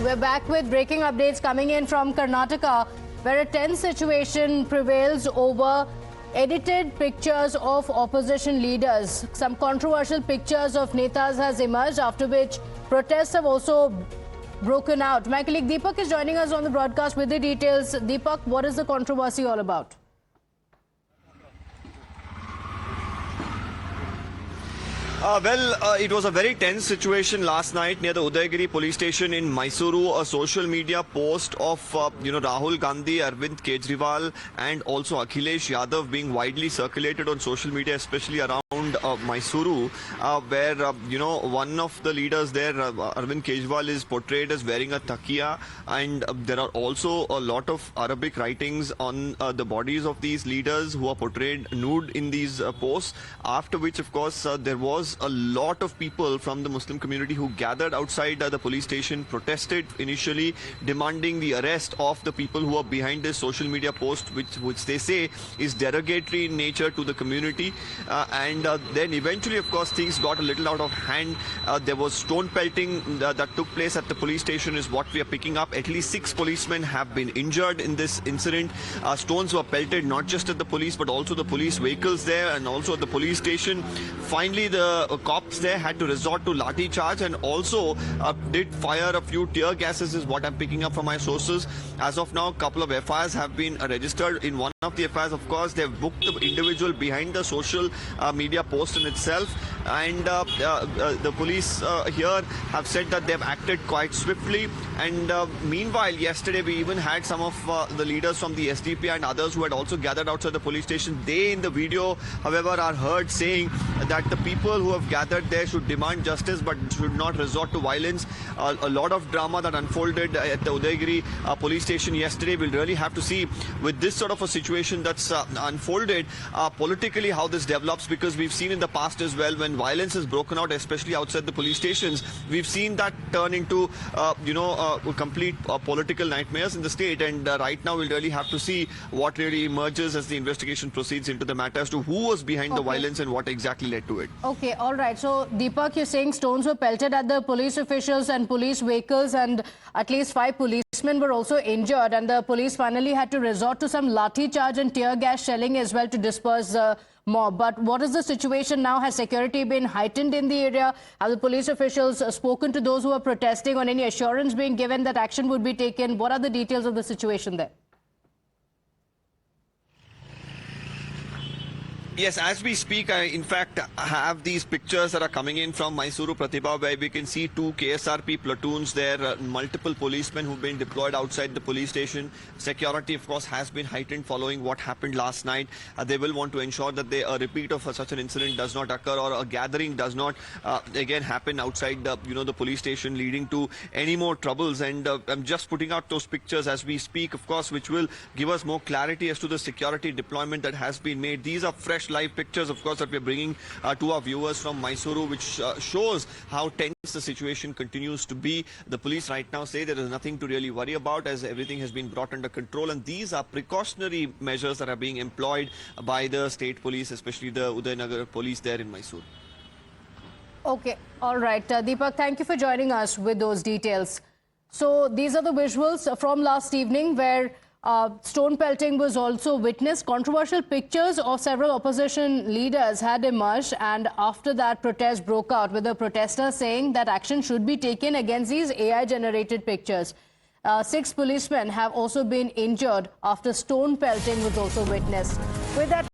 We're back with breaking updates coming in from Karnataka, where a tense situation prevails over edited pictures of opposition leaders. Some controversial pictures of netas has emerged, after which protests have also broken out. My colleague Deepak is joining us on the broadcast with the details. Deepak, what is the controversy all about? It was a very tense situation last night near the Udayagiri police station in Mysuru. A social media post of, Rahul Gandhi, Arvind Kejriwal and also Akhilesh Yadav being widely circulated on social media, especially around Mysuru, where, one of the leaders there, Arvind Kejriwal, is portrayed as wearing a takia, and there are also a lot of Arabic writings on the bodies of these leaders who are portrayed nude in these posts, after which, of course, there was a lot of people from the Muslim community who gathered outside the police station, protested initially, demanding the arrest of the people who are behind this social media post, which they say is derogatory in nature to the community. Then eventually, of course, things got a little out of hand. There was stone pelting that took place at the police station, is what we are picking up. At least 6 policemen have been injured in this incident. Stones were pelted not just at the police but also the police vehicles there and also at the police station. Finally, the cops there had to resort to lathi charge and also did fire a few tear gases, is what I'm picking up from my sources. As of now, a couple of FIRs have been registered. In one of the FIRs, of course, they've booked the individual behind the social media post in itself, and the police here have said that they've acted quite swiftly. And meanwhile, yesterday we even had some of the leaders from the SDP and others who had also gathered outside the police station. They, in the video, however, are heard saying that the people who have gathered there should demand justice but should not resort to violence. A lot of drama that unfolded at the Udayagiri police station yesterday. We'll really have to see with this sort of a situation that's unfolded politically how this develops, because we've seen in the past as well, when violence has broken out, especially outside the police stations, we've seen that turn into complete political nightmares in the state. And right now we'll really have to see what really emerges as the investigation proceeds into the matter as to who was behind the violence and what exactly led to it. Okay, all right. So, Deepak, you're saying stones were pelted at the police officials and police vehicles, and at least 5 policemen were also injured, and the police finally had to resort to some lathi charge and tear gas shelling as well to disperse the mob. But what is the situation now? Has security been heightened in the area? Have the police officials spoken to those who are protesting, on any assurance being given that action would be taken? What are the details of the situation there? Yes, as we speak, I in fact have these pictures that are coming in from Mysuru, Pratibha, where we can see 2 KSRP platoons there, multiple policemen who've been deployed outside the police station. Security, of course, has been heightened following what happened last night. They will want to ensure that a repeat of such an incident does not occur, or a gathering does not again happen outside the police station, leading to any more troubles. And I'm just putting out those pictures as we speak, of course, which will give us more clarity as to the security deployment that has been made. These are fresh live pictures, of course, that we're bringing to our viewers from Mysuru, which shows how tense the situation continues to be. The police right now say there is nothing to really worry about, as everything has been brought under control, and these are precautionary measures that are being employed by the state police, especially the Udayanagar police there in Mysuru. Okay, all right. Deepak, thank you for joining us with those details. So these are the visuals from last evening, where stone pelting was also witnessed. Controversial pictures of several opposition leaders had emerged, and after that protests broke out, with the protesters saying that action should be taken against these AI-generated pictures. 6 policemen have also been injured after stone pelting was also witnessed. With that